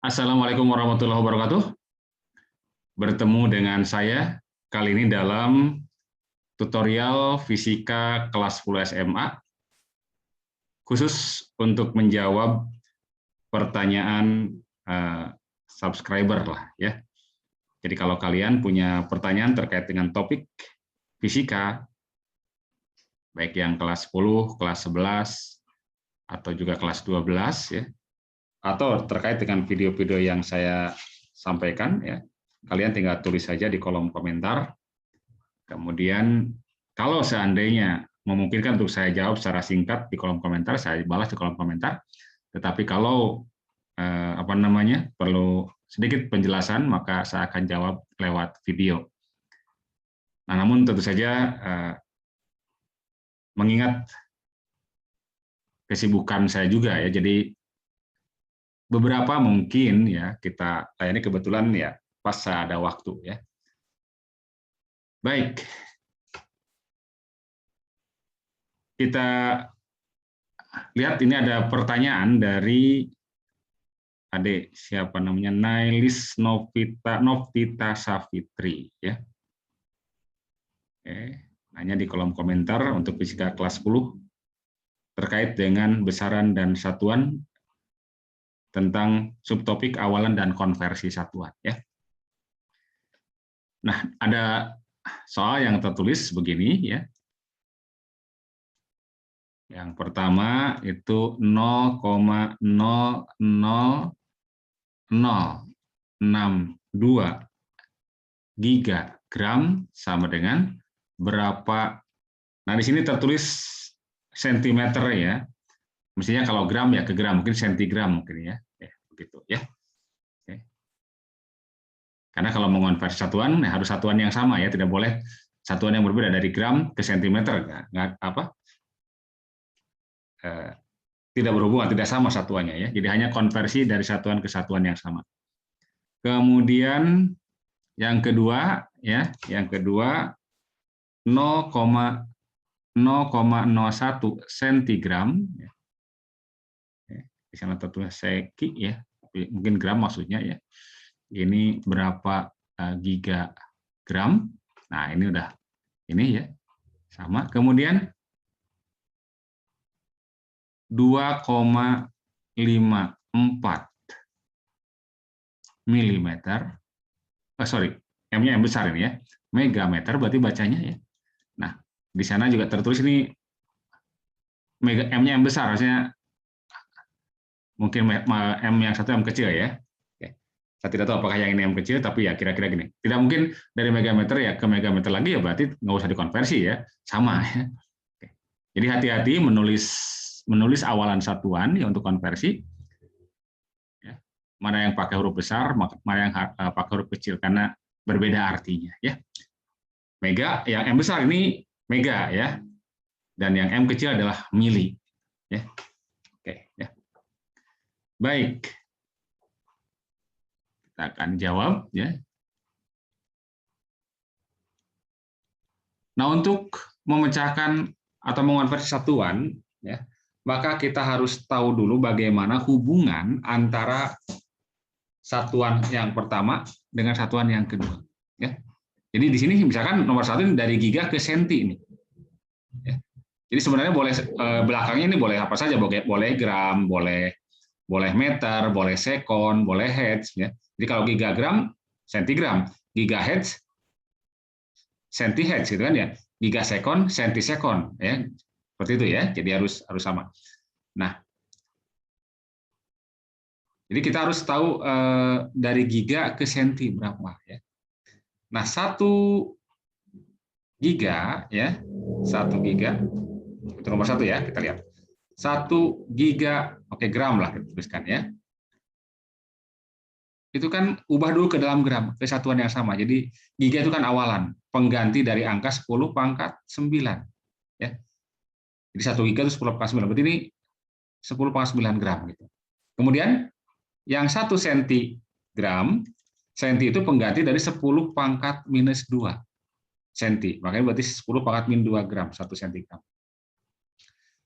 Assalamualaikum warahmatullahi wabarakatuh. Bertemu dengan saya kali ini dalam tutorial fisika kelas 10 SMA, khusus untuk menjawab pertanyaan subscriber lah ya. Jadi kalau kalian punya pertanyaan terkait dengan topik fisika, baik yang kelas 10, kelas 11, atau juga kelas 12 ya, atau terkait dengan video-video yang saya sampaikan ya, kalian tinggal tulis saja di kolom komentar. Kemudian kalau seandainya memungkinkan untuk saya jawab secara singkat di kolom komentar, saya balas di kolom komentar. Tetapi kalau perlu sedikit penjelasan, maka saya akan jawab lewat video. Nah, namun tentu saja mengingat kesibukan saya juga ya, jadi beberapa mungkin ya kita layani kebetulan ya pas saya ada waktu ya. Baik, kita lihat ini ada pertanyaan dari adik siapa namanya, Nailis Novita Safitri ya. Oke, nanya di kolom komentar untuk fisika kelas 10 terkait dengan besaran dan satuan tentang subtopik awalan dan konversi satuan ya. Nah, ada soal yang tertulis begini ya. Yang pertama itu 0,00062 gigagram sama dengan berapa. Nah, di sini tertulis sentimeter ya. Mestinya kalau gram ya ke gram, mungkin sentigram mungkin ya. Begitu ya. Oke. Karena kalau mengonversi satuan harus satuan yang sama ya, tidak boleh satuan yang berbeda dari gram ke sentimeter, tidak berhubungan, tidak sama satuannya ya. Jadi hanya konversi dari satuan ke satuan yang sama. Kemudian yang kedua ya, yang kedua 0,01 sentigram ya. Di sana tertulis seki ya, mungkin gram maksudnya ya. Ini berapa gigagram? Nah, ini udah ini ya. Sama. Kemudian 2,54 milimeter. M-nya yang besar ini ya. Megameter berarti bacanya ya. Nah, di sana juga tertulis ini M-nya yang besar, harusnya mungkin M yang satu M kecil ya. Oke. Saya tidak tahu apakah yang ini M kecil, tapi ya kira-kira gini. Tidak mungkin dari megameter ya ke megameter lagi ya, berarti nggak usah dikonversi ya, sama ya. Oke. Jadi hati-hati menulis awalan satuan ya untuk konversi. Ya. Mana yang pakai huruf besar, mana yang pakai huruf kecil, karena berbeda artinya ya. Mega, yang M besar ini mega ya, dan yang M kecil adalah mili ya. Oke ya. Baik, kita akan jawab ya. Nah, untuk memecahkan atau mengonversi satuan ya, maka kita harus tahu dulu bagaimana hubungan antara satuan yang pertama dengan satuan yang kedua ya. Jadi di sini misalkan nomor 1 ini dari giga ke senti ini ya. Jadi sebenarnya boleh belakangnya ini boleh apa saja, boleh gram, boleh meter, boleh sekon, boleh hertz ya. Jadi kalau gigagram sentigram, gigahertz sentihertz gitu kan ya. Gigasekon sentisekon ya. Seperti itu ya. Jadi harus sama. Nah, jadi kita harus tahu dari giga ke senti berapa ya. Nah, 1 giga ya. 1 giga itu nomor 1 ya, kita lihat. 1 giga, oke, gram lah kita tuliskan ya. Itu kan ubah dulu ke dalam gram, ke satuan yang sama. Jadi giga itu kan awalan, pengganti dari angka 10 pangkat 9 ya. Jadi 1 giga itu 10 pangkat 9, berarti ini 10 pangkat 9 gram gitu. Kemudian yang 1 sentigram, senti itu pengganti dari 10 pangkat minus 2 senti. Makanya berarti 10 pangkat min 2 gram 1 sentigram.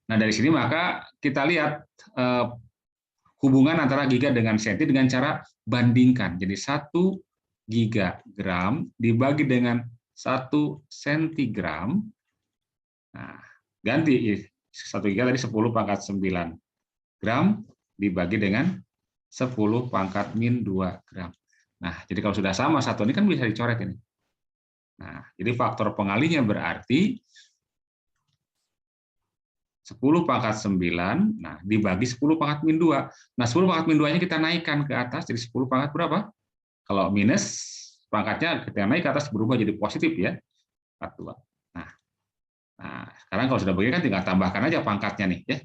Nah, dari sini maka kita lihat hubungan antara giga dengan senti dengan cara bandingkan. Jadi 1 gigagram dibagi dengan 1 sentigram. Nah, ganti 1 giga tadi 10 pangkat 9 gram dibagi dengan 10 pangkat min 2 gram. Nah, jadi kalau sudah sama satu ini kan bisa dicoret ini. Nah, jadi faktor pengalinya berarti 10 pangkat 9, nah dibagi 10 pangkat min 2. Nah, 10 pangkat min 2-nya kita naikkan ke atas, jadi 10 pangkat berapa? Kalau minus, pangkatnya kita naik ke atas berubah jadi positif ya, 42. Nah, sekarang kalau sudah begini kan tinggal tambahkan aja pangkatnya nih ya.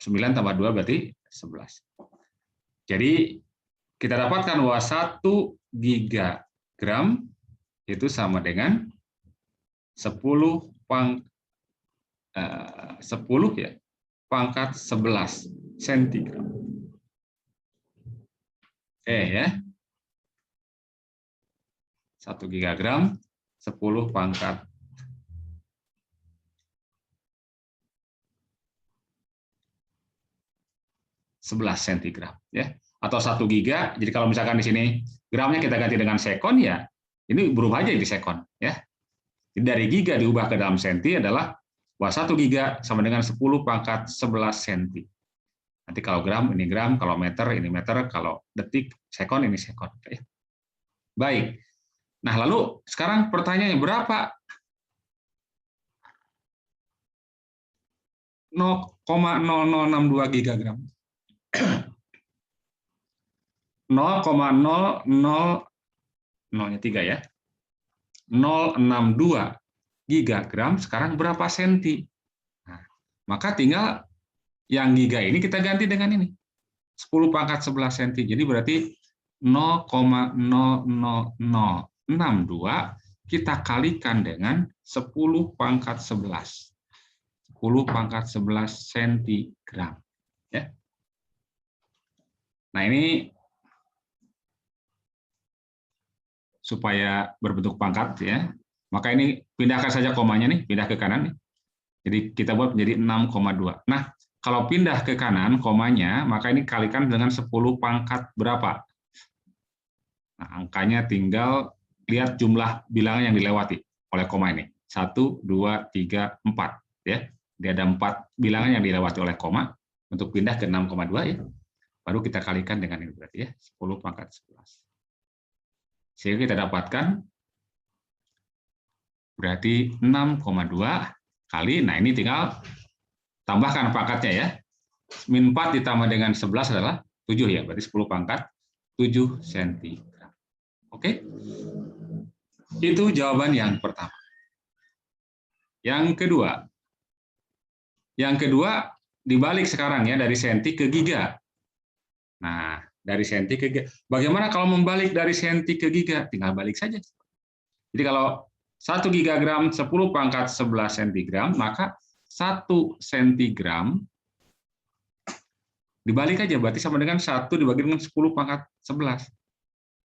9 tambah 2 berarti 11. Jadi kita dapatkan bahwa 1 gigagram itu sama dengan 10 ya, pangkat 11 sentigram. Oke ya. 1 gigagram 10 pangkat 11 sentigram ya. Atau 1 giga, jadi kalau misalkan di sini gramnya kita ganti dengan sekon ya, ini berubah aja di sekon ya. Jadi dari giga diubah ke dalam senti adalah bahwa 1 giga sama dengan 10 pangkat 11 senti. Nanti kalau gram ini gram, kalau meter ini meter, kalau detik sekon ini sekon. Baik. Nah, lalu sekarang pertanyaannya berapa 0,0062 gigagram? 0,00 3 ya. 0,62 gigagram sekarang berapa senti? Nah, maka tinggal yang giga ini kita ganti dengan ini. 10 pangkat 11 senti. Jadi berarti 0,00062 kita kalikan dengan 10 pangkat 11. 10 pangkat 11 sentigram. Ya. Nah, ini supaya berbentuk pangkat ya. Maka ini pindahkan saja komanya nih, pindah ke kanan nih. Jadi kita buat menjadi 6,2. Nah, kalau pindah ke kanan komanya, maka ini kalikan dengan 10 pangkat berapa? Nah, angkanya tinggal lihat jumlah bilangan yang dilewati oleh koma ini. 1, 2, 3, 4 ya. Dia ada 4 bilangan yang dilewati oleh koma untuk pindah ke 6,2 ya. Baru kita kalikan dengan ini berarti ya, 10 pangkat 11. Sehingga kita dapatkan berarti 6,2 kali, nah ini tinggal tambahkan pangkatnya ya. Min 4 ditambah dengan 11 adalah 7 ya, berarti 10 pangkat 7 sentigram. Oke? Itu jawaban yang pertama. Yang kedua. Yang kedua dibalik sekarang ya, dari senti ke giga. Nah, dari senti ke giga. Bagaimana kalau membalik dari senti ke giga? Tinggal balik saja. Jadi kalau 1 gigagram 10 pangkat 11 sentigram, maka 1 sentigram dibalik aja, berarti sama dengan 1 dibagi dengan 10 pangkat 11.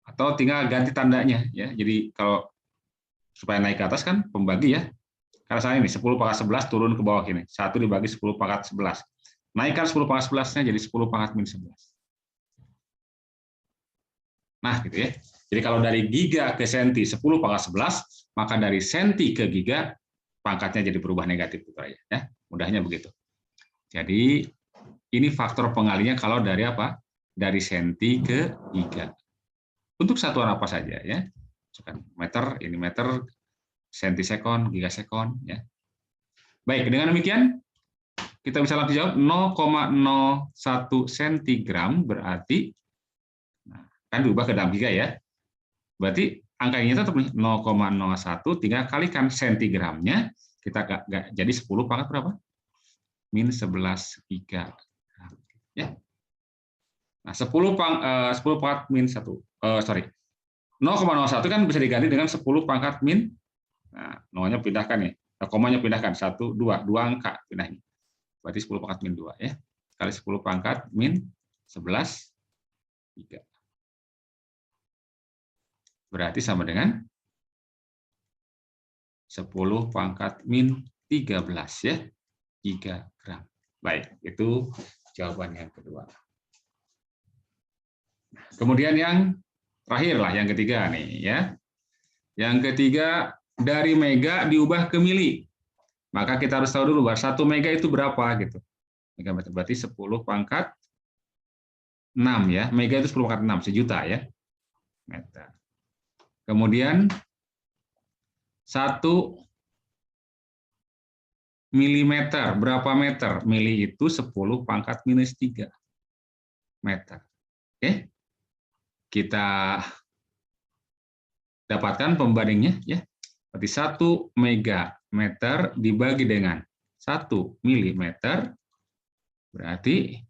Atau tinggal ganti tandanya ya. Jadi kalau supaya naik ke atas kan pembagi ya. Karena saya ini 10 pangkat 11 turun ke bawah ini. 1 dibagi 10 pangkat 11. Naikkan 10 pangkat 11-nya jadi 10 pangkat min 11. Nah, gitu ya. Jadi kalau dari giga ke senti 10 pangkat 11, maka dari senti ke giga pangkatnya jadi berubah negatif ya. Mudahnya begitu. Jadi ini faktor pengalinya kalau dari apa? Dari senti ke giga. Untuk satuan apa saja ya? Meter, ini meter, senti sekon, giga sekon ya. Baik, dengan demikian kita bisa langsung jawab 0,01 sentigram berarti kan diubah ke dalam giga ya. Berarti angka ini tetap 0,01 tinggal kalikan sentigramnya, kita jadi 10 pangkat berapa? Min 11 giga. Ya. Nah, 10 pangkat min 1. 0,01 kan bisa diganti dengan 10 pangkat min. Nah, nolnya pindahkan nih. Komanya pindahkan 1 2 angka pindahnya. Berarti 10 pangkat min 2 ya. Kali 10 pangkat min 11 giga. Berarti sama dengan 10 pangkat min 13 ya, gigagram. Baik, itu jawaban yang kedua. Kemudian yang terakhir lah, yang ketiga nih ya. Yang ketiga, dari mega diubah ke mili. Maka kita harus tahu dulu bahwa 1 mega itu berapa gitu. Megameter berarti 10 pangkat 6 ya. Mega itu 10 pangkat 6, sejuta ya. Meter. Kemudian 1 milimeter, berapa meter? Mili itu 10 pangkat minus 3 meter. Oke. Kita dapatkan pembandingnya ya. Berarti 1 megameter dibagi dengan 1 milimeter berarti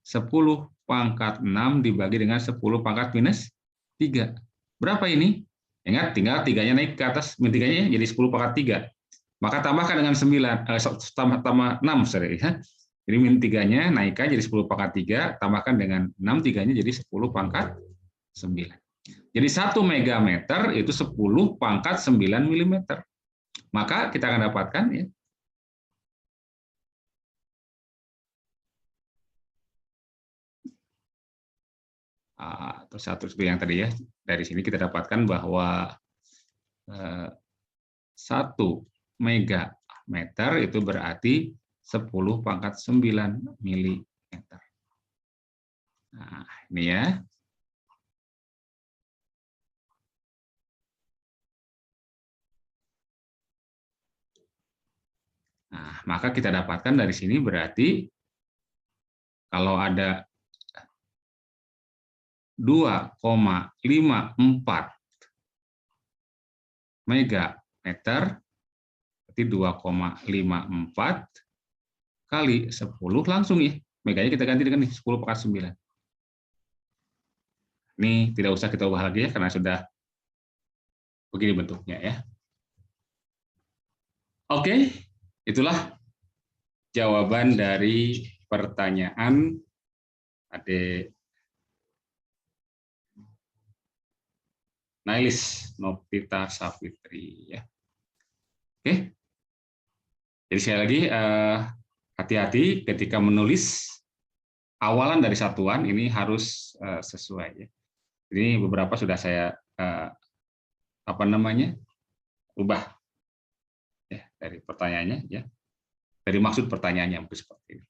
10 pangkat 6 dibagi dengan 10 pangkat minus 3. Berapa ini? Ingat, tinggal 3-nya naik ke atas, min 3-nya jadi 10 pangkat 3. Maka tambahkan dengan tambah 6, sorry ya. Jadi min 3-nya naikkan jadi 10 pangkat 3, tambahkan dengan 6, 3-nya jadi 10 pangkat 9. Jadi 1 megameter itu 10 pangkat 9 milimeter. Maka kita akan dapatkan ya, terus satu seperti yang tadi ya, dari sini kita dapatkan bahwa 1 megameter itu berarti 10 pangkat 9 milimeter. Nah, ini ya. Nah, maka kita dapatkan dari sini berarti kalau ada 2,54 megameter, berarti 2,54 kali 10 langsung ya. Meganya kita ganti dengan 10 pangkat 9. Ini tidak usah kita ubah lagi ya, karena sudah begini bentuknya ya. Oke, itulah jawaban dari pertanyaan Adik Nailis Novita Savitri ya. Oke. Jadi sekali lagi hati-hati ketika menulis awalan dari satuan ini harus sesuai ya. Ini beberapa sudah saya ubah ya dari pertanyaannya ya. Dari maksud pertanyaannya mungkin seperti ini.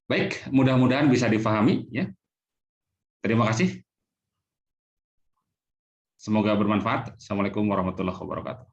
Baik, mudah-mudahan bisa difahami ya. Terima kasih. Semoga bermanfaat. Assalamualaikum warahmatullahi wabarakatuh.